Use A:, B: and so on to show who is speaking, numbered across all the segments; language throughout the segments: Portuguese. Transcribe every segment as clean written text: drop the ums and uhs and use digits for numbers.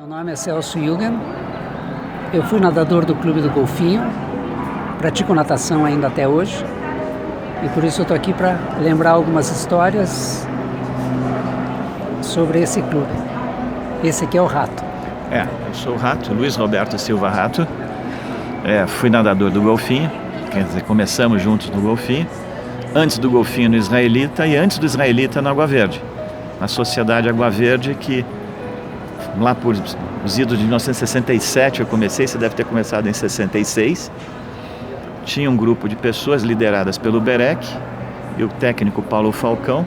A: Meu nome é Celso Jürgen, eu fui nadador do Clube do Golfinho, pratico natação ainda até hoje e por isso eu estou aqui para lembrar algumas histórias sobre esse clube. Esse aqui é o Rato.
B: Eu sou o Rato, Luiz Roberto Silva Rato, fui nadador do Golfinho, quer dizer, começamos juntos no Golfinho, antes do Golfinho no Israelita e antes do Israelita no Água Verde, na Sociedade Água Verde, que lá por os idos de 1967 eu comecei, você deve ter começado em 66, tinha um grupo de pessoas lideradas pelo Berec e o técnico Paulo Falcão,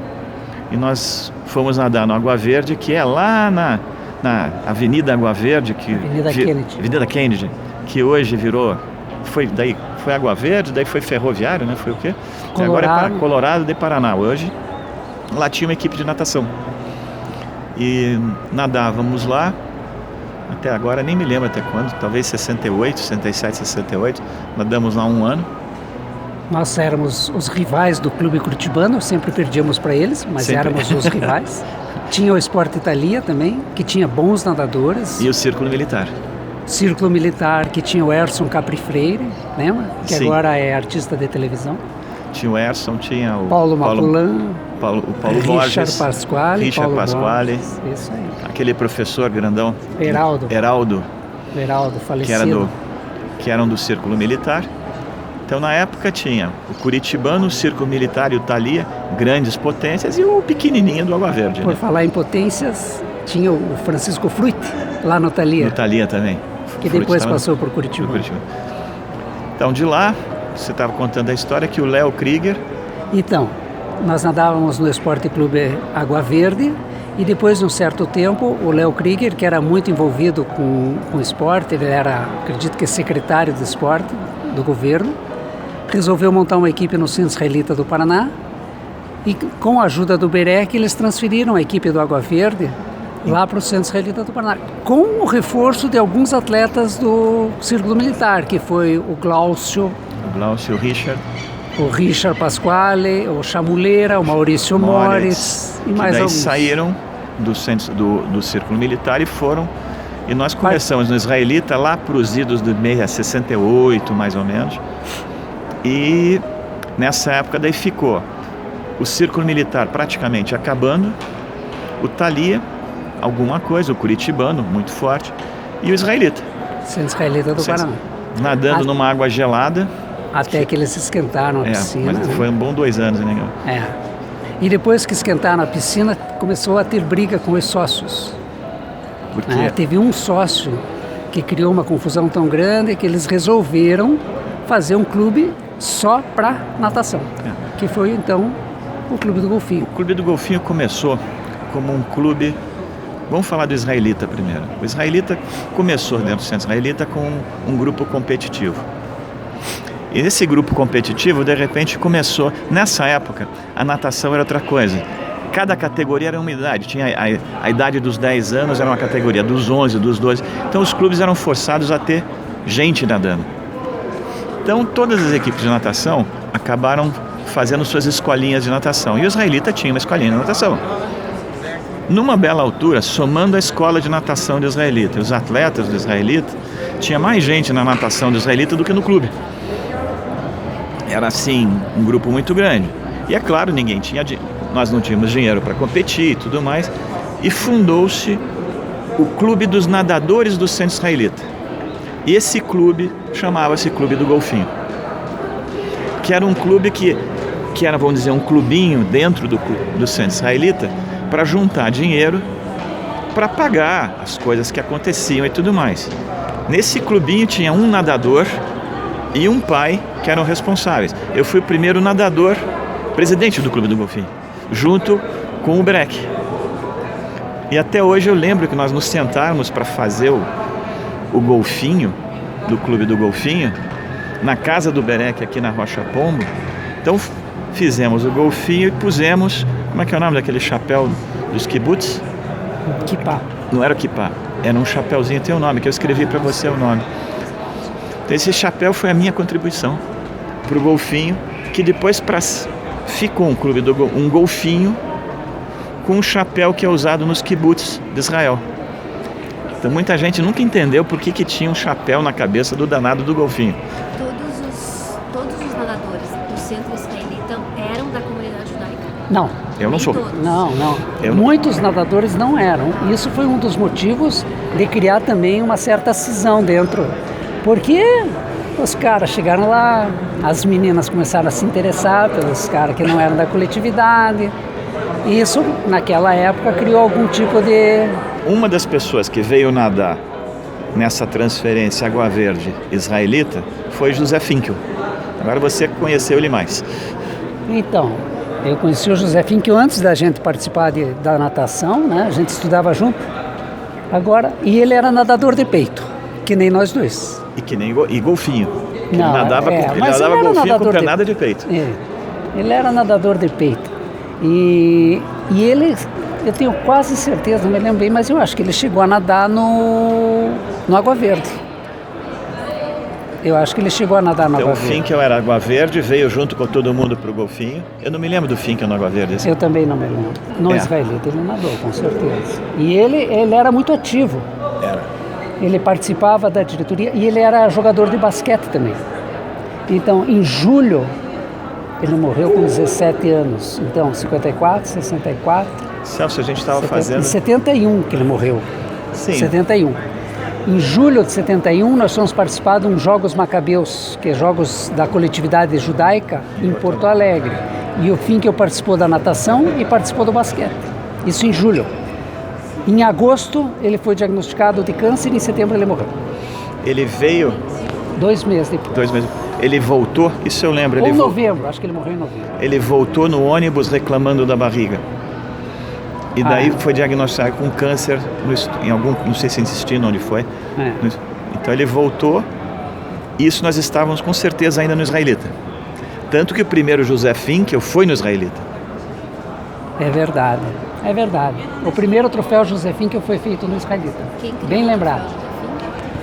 B: e nós fomos nadar no Água Verde, que é lá na Avenida Água Verde, Avenida Kennedy, que hoje foi Água Verde, daí foi ferroviário, né? Foi o quê? E agora é Colorado de Paraná. Hoje lá tinha uma equipe de natação e nadávamos lá até agora, nem me lembro até quando, talvez 68, 67, 68, nadamos lá um ano.
A: Nós éramos os rivais do clube curitibano, sempre perdíamos para eles, mas éramos os rivais. Tinha o Sport Italia também, que tinha bons nadadores.
B: E o Círculo Militar.
A: Círculo Militar, que tinha o Erson Capri Freire, lembra? Que
B: Sim.
A: Agora é artista de televisão.
B: Tinha o Erson, tinha o
A: Paulo Mapulan,
B: o Paulo
A: Richard
B: Borges,
A: Pasquale,
B: Richard Pasquale,
A: Borges, isso aí.
B: aquele professor grandão,
A: Heraldo, falecido,
B: que eram do Círculo Militar. Então, na época, tinha o curitibano, o Círculo Militar e o Thalia, grandes potências, e o pequenininho do Água Verde.
A: Por falar em potências, tinha o Francisco Fruit, lá no Thalia.
B: No Thalia também.
A: Que depois passou por Curitiba.
B: Então, de lá, você estava contando a história que o Léo Krieger...
A: Então, nós nadávamos no Esporte Clube Água Verde, e depois de um certo tempo, o Léo Krieger, que era muito envolvido com o esporte, ele era, acredito que secretário de esporte do governo, resolveu montar uma equipe no Centro Israelita do Paraná e com a ajuda do Berec eles transferiram a equipe do Água Verde lá para o Centro Israelita do Paraná, com o reforço de alguns atletas do Círculo Militar, que foi o Glaucio, o Richard Pasquale, o Chamuleira, o Maurício Moritz e mais alguns.
B: Saíram do Círculo Militar e foram, e nós começamos no Israelita lá para os idos de 68 mais ou menos. E nessa época daí ficou o Círculo Militar praticamente acabando, o Thalia, alguma coisa, o curitibano, muito forte, e o Israelita.
A: Centro Israelita do Paraná.
B: Nadando numa água gelada.
A: Até que eles esquentaram a piscina.
B: Mas foi um bom 2 anos, né?
A: E depois que esquentaram a piscina, começou a ter briga com os sócios.
B: Por quê?
A: Teve um sócio que criou uma confusão tão grande que eles resolveram fazer um clube só para natação, que foi então o Clube do Golfinho.
B: O Clube do Golfinho começou como um clube, vamos falar do Israelita primeiro. O Israelita começou dentro do Centro Israelita com um grupo competitivo. E esse grupo competitivo, de repente, começou, nessa época, a natação era outra coisa. Cada categoria era uma idade, tinha a idade dos 10 anos, era uma categoria, dos 11, dos 12. Então os clubes eram forçados a ter gente nadando. Então, todas as equipes de natação acabaram fazendo suas escolinhas de natação. E o Israelita tinha uma escolinha de natação. Numa bela altura, somando a escola de natação do Israelita e os atletas do Israelita, tinha mais gente na natação do Israelita do que no clube. Era, assim, um grupo muito grande. E, é claro, nós não tínhamos dinheiro para competir e tudo mais. E fundou-se o Clube dos Nadadores do Centro Israelita. E esse clube chamava-se Clube do Golfinho, que era um clube que era, vamos dizer, um clubinho dentro do Centro Israelita para juntar dinheiro para pagar as coisas que aconteciam e tudo mais. Nesse clubinho tinha um nadador e um pai que eram responsáveis. Eu fui o primeiro nadador, presidente do Clube do Golfinho, junto com o Berec. E até hoje eu lembro que nós nos sentarmos para fazer o golfinho, do Clube do Golfinho, na casa do Berec, aqui na Rocha Pombo. Então fizemos o golfinho e pusemos, como é que é o nome daquele chapéu dos kibbutz?
A: Kippá.
B: Não era o kippá, era um chapéuzinho, tem um nome, que eu escrevi para você o nome. Então esse chapéu foi a minha contribuição para o golfinho, que depois ficou um golfinho com um chapéu que é usado nos kibbutz de Israel. Então muita gente nunca entendeu por que tinha um chapéu na cabeça do danado do golfinho.
C: Todos os nadadores do centro israelita eram da comunidade judaica?
A: Não.
B: Eu não sou.
A: Não. Muitos nadadores não eram. Isso foi um dos motivos de criar também uma certa cisão dentro. Porque os caras chegaram lá, as meninas começaram a se interessar pelos caras que não eram da coletividade. E isso, naquela época, criou algum tipo de...
B: Uma das pessoas que veio nadar nessa transferência Água Verde israelita foi José Finkel. Agora você conheceu ele mais.
A: Então, eu conheci o José Finkel antes da gente participar da natação, né? A gente estudava junto. E ele era nadador de peito, que nem nós dois.
B: E golfinho.
A: Não,
B: ele nadava golfinho com pernada de peito.
A: Ele era nadador de peito. E ele, eu tenho quase certeza, não me lembro bem, mas eu acho que ele chegou a nadar no Água Verde. Eu acho que ele chegou a nadar no Água Verde.
B: O Finkel era Água Verde, veio junto com todo mundo pro golfinho. Eu não me lembro do Finkel no Água Verde.
A: Eu também não me lembro. No israelita ele nadou, com certeza. E ele era muito ativo.
B: Era.
A: Ele participava da diretoria e ele era jogador de basquete também. Então, em julho, ele morreu com 17 anos. Então, 54, 64...
B: Celso, a gente estava fazendo...
A: Em 71 que ele morreu.
B: Sim.
A: 71. Em julho de 71, nós fomos participar de uns Jogos Macabeus, que é Jogos da Coletividade Judaica, em Porto Alegre. E o Finkel participou da natação e participou do basquete. Isso em julho. Em agosto, ele foi diagnosticado de câncer e em setembro ele morreu.
B: Ele veio...
A: 2 meses depois.
B: 2 meses. Ele voltou, isso eu lembro.
A: Ou novembro, acho que ele morreu em novembro.
B: Ele voltou no ônibus reclamando da barriga. E daí foi diagnosticado com câncer em algum, não sei se intestino, onde foi. Então ele voltou, e isso nós estávamos com certeza ainda no israelita. Tanto que o primeiro José Finkel foi no israelita. É verdade.
A: O primeiro troféu José Finkel foi feito no israelita. Bem lembrado.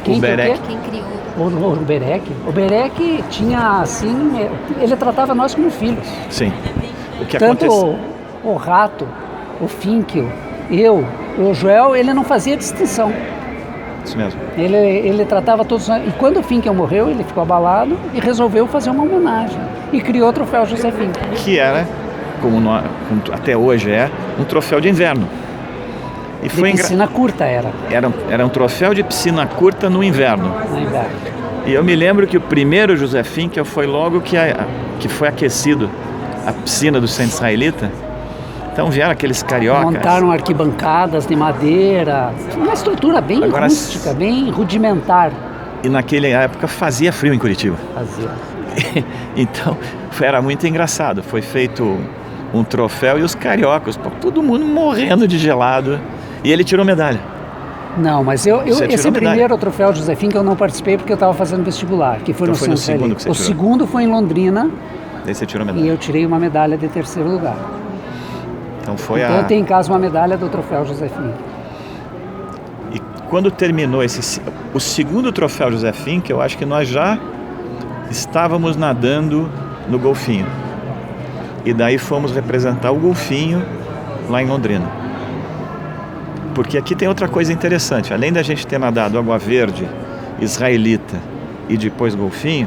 B: O Berek.
C: Quem criou?
A: O Berek. O Berek tinha assim, ele tratava nós como filhos.
B: Sim. O que
A: Tanto
B: aconteceu?
A: o Rato, o Finkel, o Joel, ele não fazia distinção.
B: Isso mesmo.
A: Ele tratava todos. E quando o Finkel morreu, ele ficou abalado e resolveu fazer uma homenagem. E criou o troféu José Finkel.
B: Que era, como até hoje um troféu de inverno. E
A: foi piscina curta
B: era um troféu de piscina curta no inverno. E eu me lembro que o primeiro José Finkel foi logo que foi aquecido a piscina do centro israelita. Então vieram aqueles cariocas.
A: Montaram arquibancadas de madeira, uma estrutura bem rústica, bem rudimentar.
B: E naquela época fazia frio em Curitiba.
A: Fazia.
B: Então era muito engraçado. Foi feito um troféu e os cariocas, todo mundo morrendo de gelado. E ele tirou medalha.
A: Não, mas esse primeiro troféu José Finkel eu não participei porque eu estava fazendo vestibular, que foi no centro israelita. O segundo foi em Londrina.
B: Daí você tirou medalha.
A: E eu tirei uma medalha de 3º lugar.
B: Então
A: eu tenho em casa uma medalha do troféu José Finkel.
B: E quando terminou o segundo troféu José Finkel, eu acho que nós já estávamos nadando no golfinho. E daí fomos representar o golfinho lá em Londrina. Porque aqui tem outra coisa interessante. Além da gente ter nadado Água Verde, israelita e depois golfinho,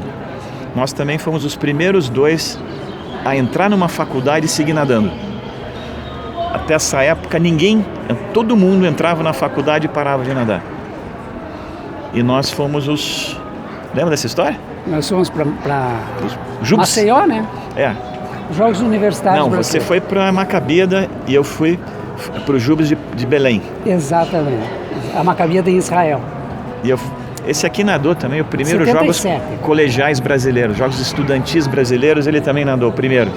B: nós também fomos os primeiros 2 a entrar numa faculdade e seguir nadando. Até essa época todo mundo entrava na faculdade e parava de nadar. E nós fomos Lembra dessa história?
A: Nós fomos para Maceió, né? Jogos Universitários
B: Brasileiros. Você foi para Macabida e eu fui para os Jubes de Belém.
A: Exatamente. A Macabida em Israel.
B: E esse aqui nadou também o primeiro
A: 77.
B: Jogos Colegiais Brasileiros, Jogos Estudantis Brasileiros, ele também nadou o primeiro.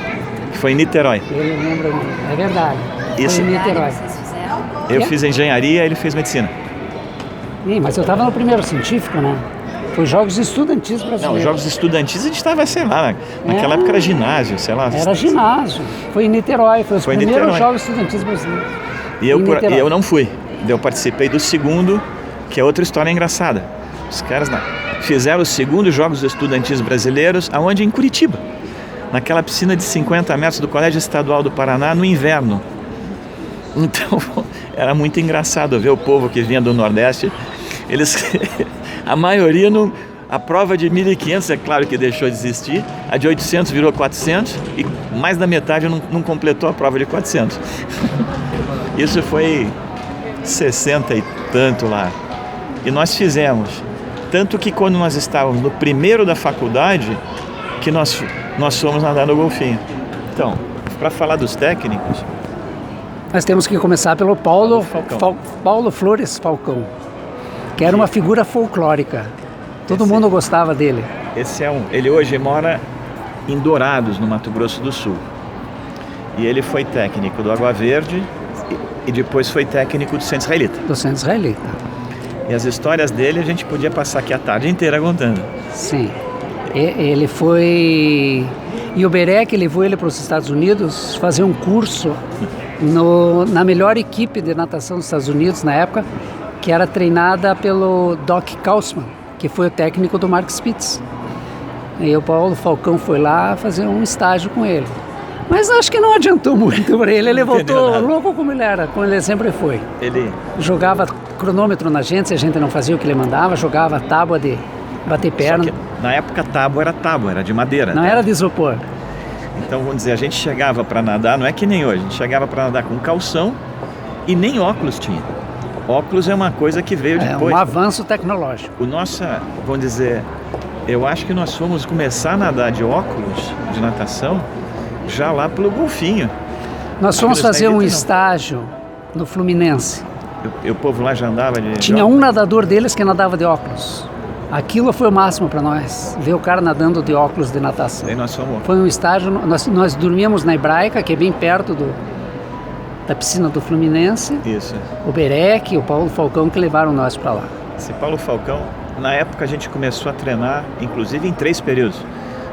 B: Que foi em Niterói.
A: Ele lembra, é verdade. Foi em Niterói.
B: Eu fiz engenharia, ele fez medicina.
A: Sim, mas eu estava no primeiro científico, né? Foi Jogos Estudantis Brasileiros.
B: Não, Jogos Estudantis a gente estava, sei lá, naquela época era ginásio, sei lá.
A: Era ginásio. Foi em Niterói, foi os primeiros Jogos Estudantis Brasileiros.
B: E eu não fui. Eu participei do segundo, que é outra história engraçada. Os caras fizeram os segundos Jogos Estudantis Brasileiros, aonde? Em Curitiba. Naquela piscina de 50 metros do Colégio Estadual do Paraná, no inverno. Então, era muito engraçado ver o povo que vinha do Nordeste. Eles, a maioria não... A prova de 1.500, é claro que deixou de existir, a de 800 virou 400 e mais da metade não completou a prova de 400. Isso foi 60 e tanto lá. E nós fizemos. Tanto que quando nós estávamos no primeiro da faculdade, que nós fomos nadar no golfinho. Então, para falar dos técnicos...
A: Nós temos que começar pelo Paulo Flores Falcão, que era uma figura folclórica. Todo mundo gostava dele.
B: Ele hoje mora em Dourados, no Mato Grosso do Sul. E ele foi técnico do Água Verde e depois foi técnico do Centro Israelita.
A: Do Centro Israelita.
B: E as histórias dele a gente podia passar aqui a tarde inteira contando.
A: Sim. Ele foi... E o Berek levou ele para os Estados Unidos fazer um curso na melhor equipe de natação dos Estados Unidos na época, que era treinada pelo Doc Kausman, que foi o técnico do Mark Spitz. E o Paulo Falcão foi lá fazer um estágio com ele. Mas acho que não adiantou muito para ele. Ele voltou louco como ele era, como ele sempre foi.
B: Ele
A: jogava cronômetro na gente, se a gente não fazia o que ele mandava, jogava tábua de bater perna.
B: Só que, na época tábua, era de madeira.
A: Não era de isopor.
B: Então, vamos dizer, a gente chegava para nadar, não é que nem hoje, a gente chegava para nadar com calção e nem óculos tinha. Óculos é uma coisa que veio depois.
A: É um avanço tecnológico.
B: Vamos dizer, eu acho que nós fomos começar a nadar de óculos de natação já lá pelo golfinho.
A: Nós fomos fazer um estágio no Fluminense.
B: O povo lá já andava de...
A: Tinha um nadador deles que nadava de óculos. Aquilo foi o máximo para nós, ver o cara nadando de óculos de natação.
B: Aí nós fomos...
A: Foi um estágio, nós dormíamos na Hebraica, que é bem perto da piscina do Fluminense.
B: Isso.
A: O Berek e o Paulo Falcão que levaram nós para lá.
B: Esse Paulo Falcão, na época a gente começou a treinar, inclusive em 3 períodos.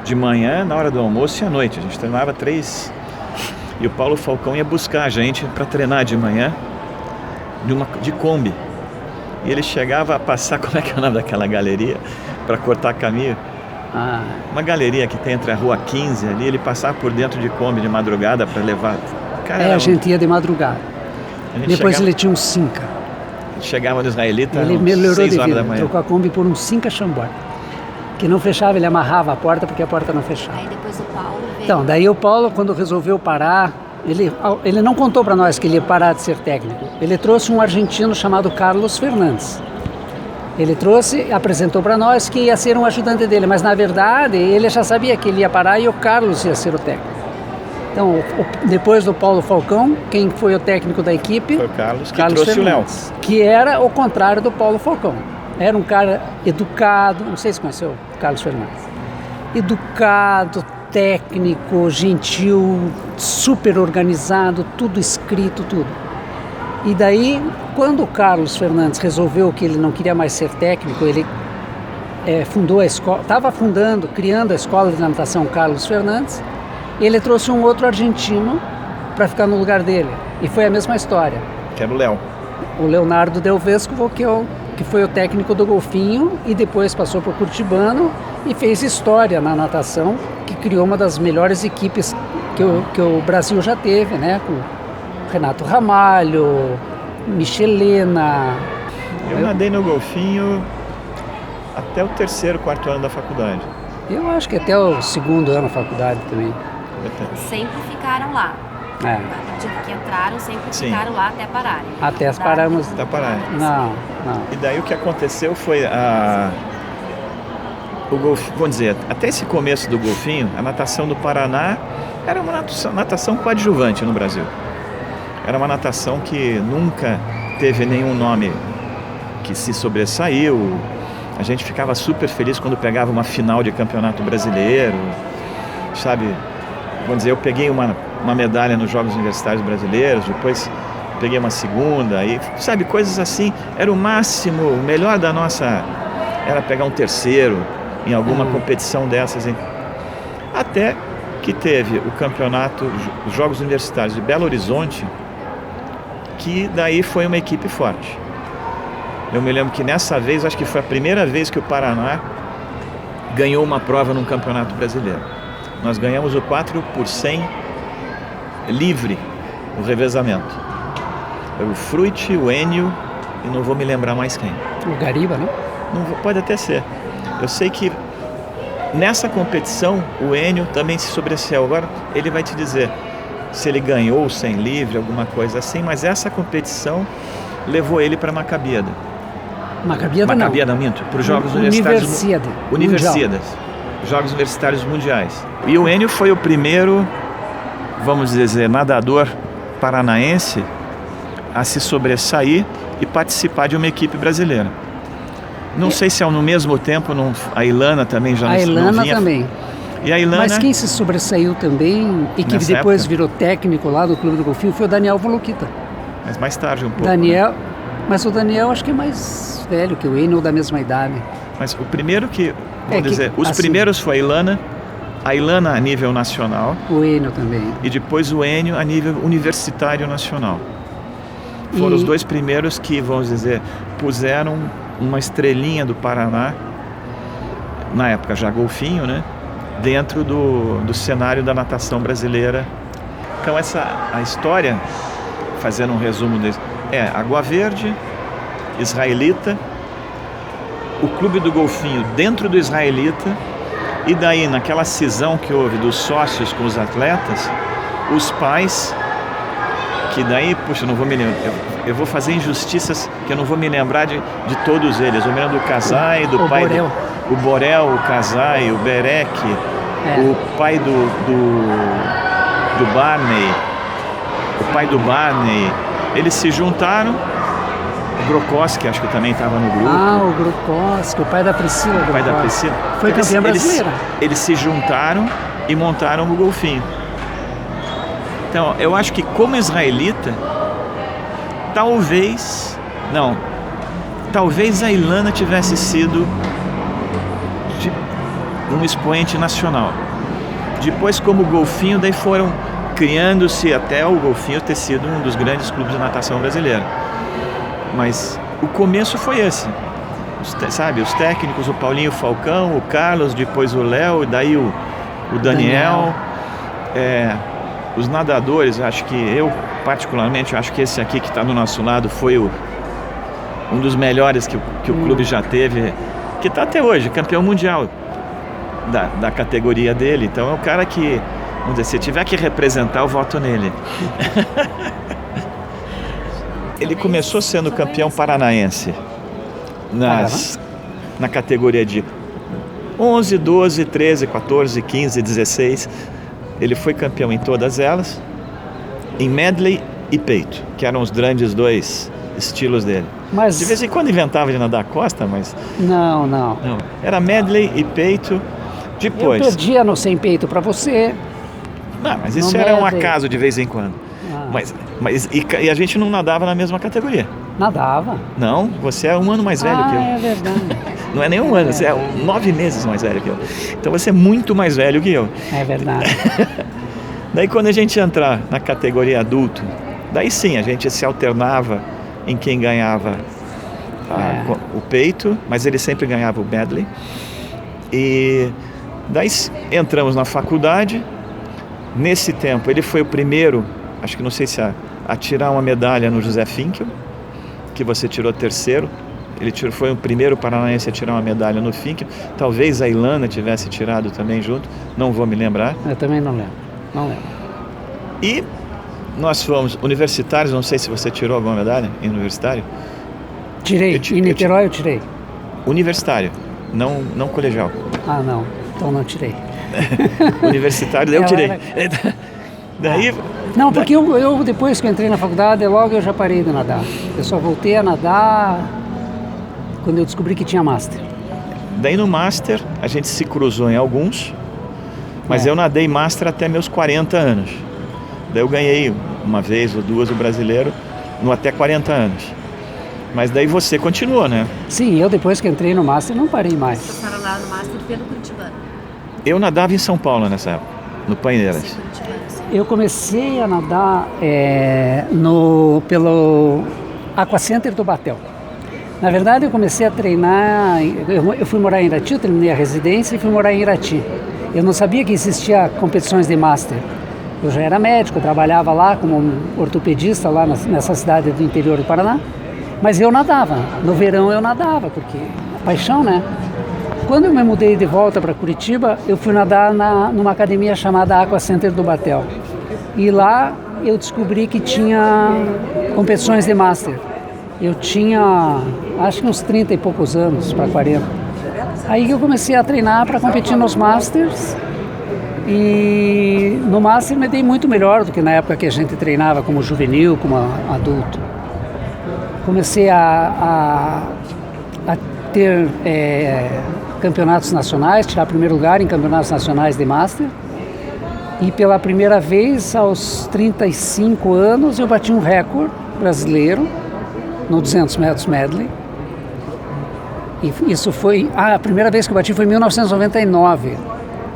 B: De manhã, na hora do almoço e à noite. A gente treinava 3. E o Paulo Falcão ia buscar a gente para treinar de manhã de Kombi. E ele chegava a passar, como é que é o nome daquela galeria, para cortar caminho? Uma galeria que tem entre a Rua 15 ali, ele passava por dentro de Kombi de madrugada para levar...
A: Cara, a gente ia de madrugada. Depois ele tinha um Cinca.
B: Chegava no Israelita,
A: ele melhorou
B: 6
A: de
B: horas
A: vida,
B: da manhã.
A: trocou a Kombi por um Cinca Chambord, que não fechava, ele amarrava a porta porque a porta não fechava.
C: Aí depois o Paulo veio...
A: Então, daí o Paulo, quando resolveu parar, ele não contou para nós que ele ia parar de ser técnico. Ele trouxe um argentino chamado Carlos Fernandes. Ele trouxe, apresentou para nós que ia ser um ajudante dele, mas na verdade ele já sabia que ele ia parar e o Carlos ia ser o técnico. Então, depois do Paulo Falcão, quem foi o técnico da equipe?
B: Foi o Carlos, que trouxe
A: Fernandes,
B: o Léo.
A: que era o contrário do Paulo Falcão. Era um cara educado, não sei se conheceu o Carlos Fernandes. Educado, técnico, gentil, super organizado, tudo escrito, tudo. E daí, quando o Carlos Fernandes resolveu que ele não queria mais ser técnico, ele fundou a escola, estava criando a escola de natação Carlos Fernandes. Ele trouxe um outro argentino para ficar no lugar dele. E foi a mesma história.
B: Que era o Léo.
A: O Leonardo Del Vescovo, que foi o técnico do golfinho e depois passou para o Curitibano e fez história na natação, que criou uma das melhores equipes que o Brasil já teve, né? Com Renato Ramalho, Michelena.
B: Eu nadei no golfinho até o 3º, 4º ano da faculdade.
A: Eu acho que até o 2º ano da faculdade também.
C: Sempre ficaram lá.
A: É.
C: A partir que entraram, sempre
B: Sim.
C: ficaram lá até pararem.
A: Até paramos.
B: Até pararem.
A: Não.
B: E daí o que aconteceu foi o golfinho, vamos dizer, até esse começo do golfinho, a natação do Paraná era uma natação coadjuvante no Brasil. Era uma natação que nunca teve nenhum nome que se sobressaiu. A gente ficava super feliz quando pegava uma final de campeonato brasileiro, sabe? Vamos dizer, eu peguei uma medalha nos Jogos Universitários Brasileiros, depois peguei uma segunda, e sabe, coisas assim. Era o máximo, o melhor da nossa era pegar um 3º em alguma competição dessas. Até que teve o campeonato, os Jogos Universitários de Belo Horizonte, que daí foi uma equipe forte. Eu me lembro que nessa vez, acho que foi a primeira vez que o Paraná ganhou uma prova num campeonato brasileiro. Nós ganhamos o 4x100 livre, o revezamento. o Fruit, o Enio e não vou me lembrar mais quem.
A: O Gariba, né?
B: Pode até ser. Eu sei que nessa competição o Enio também se sobressaiu. Agora ele vai te dizer se ele ganhou o 100 livre, alguma coisa assim, mas essa competição levou ele para Maccabiada.
A: Maccabiada
B: não, minto. Para os Jogos Universidades. Jogos Universitários Mundiais. E o Enio foi o primeiro, vamos dizer, nadador paranaense a se sobressair e participar de uma equipe brasileira. Não sei se é no mesmo tempo, a Ilana também já não vinha.
A: A Ilana também.
B: E a Ilana,
A: mas quem se sobressaiu também e que depois virou técnico lá do Clube do Golfinho foi o Daniel Volokita.
B: Mas mais tarde um pouco.
A: Daniel, né? Mas o Daniel acho que é mais velho que o Enio, ou da mesma idade.
B: Mas o primeiro os primeiros foi a Ilana a nível nacional.
A: O Enio também.
B: E depois o Enio a nível universitário nacional. Foram os dois primeiros que, vamos dizer, puseram uma estrelinha do Paraná, na época já golfinho, né? Dentro do cenário da natação brasileira. Então a história, fazendo um resumo desse, Água Verde, Israelita, o Clube do Golfinho dentro do Israelita, e daí naquela cisão que houve dos sócios com os atletas, os pais, que daí, puxa, não vou me lembrar, eu vou fazer injustiças que eu não vou me lembrar de todos eles. Eu me lembro do Kazai, do pai
A: Borel.
B: O Borel, o Kazai, o Berek, o pai do Barney, eles se juntaram. O Grokoski, acho que também estava no grupo.
A: O Grokoski, o pai da Priscila.
B: O pai da Priscila.
A: Foi campeã brasileira.
B: Eles se juntaram e montaram o Golfinho. Então, eu acho que como israelita, talvez a Ilana tivesse sido um expoente nacional. Depois, como Golfinho, daí foram criando-se até o Golfinho ter sido um dos grandes clubes de natação brasileira. Mas o começo foi esse. Os técnicos, o Paulinho Falcão, o Carlos, depois o Léo, e daí o Daniel. Os nadadores, acho que eu particularmente acho que esse aqui que está do nosso lado foi um dos melhores que o clube já teve, que está até hoje, campeão mundial da categoria dele. Então é o cara que, vamos dizer, se tiver que representar, eu voto nele. Ele começou sendo campeão paranaense na categoria de 11, 12, 13, 14, 15, 16. Ele foi campeão em todas elas, em medley e peito, que eram os grandes dois estilos dele.
A: Mas
B: de vez em quando inventava de nadar costa, mas...
A: Não.
B: Era medley e peito. Depois...
A: Eu perdia no sem peito para você.
B: Não, mas isso era um acaso de vez em quando. E a gente não nadava na mesma categoria.
A: Nadava?
B: Não, você é um ano mais velho que eu.
A: É verdade.
B: Não é nem um ano, você é 9 meses mais velho que eu. Então você é muito mais velho que eu.
A: É verdade.
B: Daí quando a gente entrar na categoria adulto, daí sim, a gente se alternava em quem ganhava o peito, mas ele sempre ganhava o medley. E daí entramos na faculdade. Nesse tempo ele foi o primeiro, acho que não sei se a tirar uma medalha no José Finkel, que você tirou terceiro. Ele foi o primeiro paranaense a tirar uma medalha no Finkel. Talvez a Ilana tivesse tirado também junto, não vou me lembrar.
A: Eu também não lembro.
B: E nós fomos universitários, não sei se você tirou alguma medalha em universitário.
A: Tirei, em Niterói eu tirei.
B: Universitário, não colegial.
A: Não, então não tirei.
B: Universitário, eu tirei. Daí...
A: Não, porque eu depois que eu entrei na faculdade, logo eu já parei de nadar. Eu só voltei a nadar quando eu descobri que tinha Master.
B: Daí no Master a gente se cruzou em alguns, mas eu nadei Master até meus 40 anos. Daí eu ganhei uma vez ou duas o brasileiro no até 40 anos. Mas daí você continuou, né?
A: Sim, eu depois que entrei no Master não parei mais.
C: Você passou lá no Master pelo Curitibano?
B: Eu nadava em São Paulo nessa época, no Paineiras.
A: Eu comecei a nadar pelo Aquacenter do Batel. Na verdade, eu comecei a treinar, eu fui morar em Irati, eu terminei a residência e fui morar em Irati. Eu não sabia que existia competições de Master. Eu já era médico, eu trabalhava lá como um ortopedista lá nessa cidade do interior do Paraná, mas eu nadava. No verão eu nadava, porque paixão, né? Quando eu me mudei de volta para Curitiba, eu fui nadar numa academia chamada Aqua Center do Batel. E lá eu descobri que tinha competições de Master. Eu tinha, acho que uns 30 e poucos anos, para 40. Aí eu comecei a treinar para competir nos Masters. E no Master me dei muito melhor do que na época que a gente treinava como juvenil, como adulto. Comecei a ter campeonatos nacionais, tirar primeiro lugar em campeonatos nacionais de Master. E pela primeira vez, aos 35 anos, eu bati um recorde brasileiro no 200 metros medley. E isso foi... a primeira vez que eu bati foi em 1999,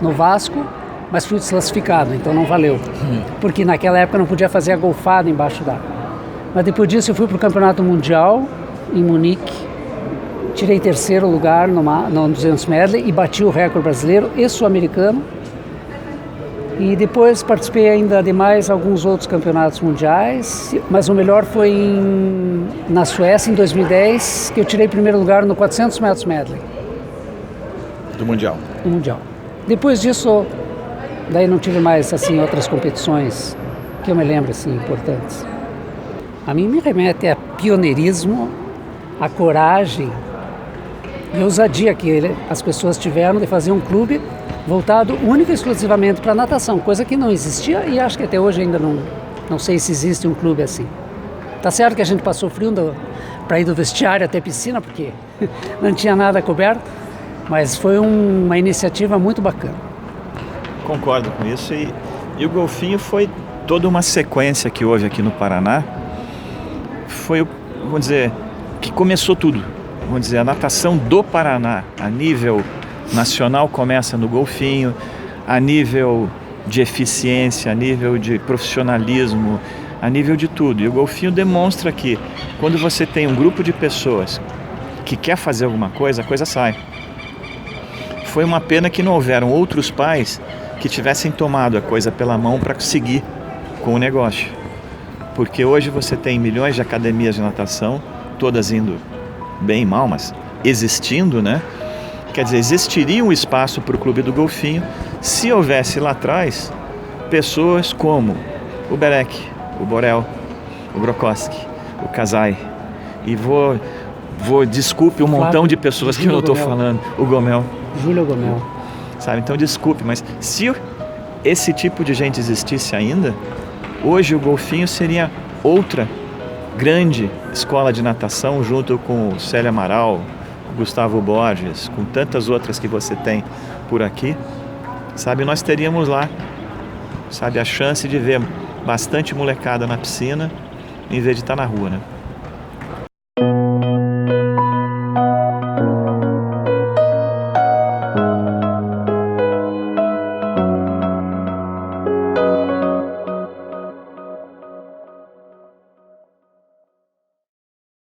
A: no Vasco, mas fui desclassificado, então não valeu. Porque naquela época não podia fazer a golfada embaixo d'água. Mas depois disso eu fui para o Campeonato Mundial, em Munique. Tirei terceiro lugar no 200 medley e bati o recorde brasileiro e sul-americano. E depois participei ainda de mais alguns outros campeonatos mundiais, mas o melhor foi na Suécia, em 2010, que eu tirei primeiro lugar no 400 metros medley.
B: Do Mundial?
A: Do Mundial. Depois disso, daí não tive mais assim, outras competições que eu me lembro assim, importantes. A mim me remete a pioneirismo, a coragem e a ousadia que as pessoas tiveram de fazer um clube voltado única e exclusivamente para natação, coisa que não existia e acho que até hoje ainda não sei se existe um clube assim. Tá certo que a gente passou frio para ir do vestiário até piscina, porque não tinha nada coberto, mas foi uma iniciativa muito bacana.
B: Concordo com isso e o golfinho foi toda uma sequência que houve aqui no Paraná. Foi, vamos dizer, que começou tudo. Vamos dizer, a natação do Paraná a nível nacional começa no golfinho, a nível de eficiência, a nível de profissionalismo, a nível de tudo. E o golfinho demonstra que quando você tem um grupo de pessoas que quer fazer alguma coisa, a coisa sai. Foi uma pena que não houveram outros pais que tivessem tomado a coisa pela mão para seguir com o negócio. Porque hoje você tem milhões de academias de natação, todas indo bem e mal, mas existindo, né? Quer dizer, existiria um espaço para o Clube do Golfinho se houvesse lá atrás pessoas como o Berek, o Borel, o Grokoski, o Kazai, e desculpe um montão de pessoas que eu não estou falando, o Gomel.
A: Júlio Gomel.
B: Sabe, então desculpe, mas se esse tipo de gente existisse ainda, hoje o golfinho seria outra grande escola de natação junto com o Célio Amaral, Gustavo Borges, com tantas outras que você tem por aqui, sabe, nós teríamos lá, sabe, a chance de ver bastante molecada na piscina em vez de estar na rua, né?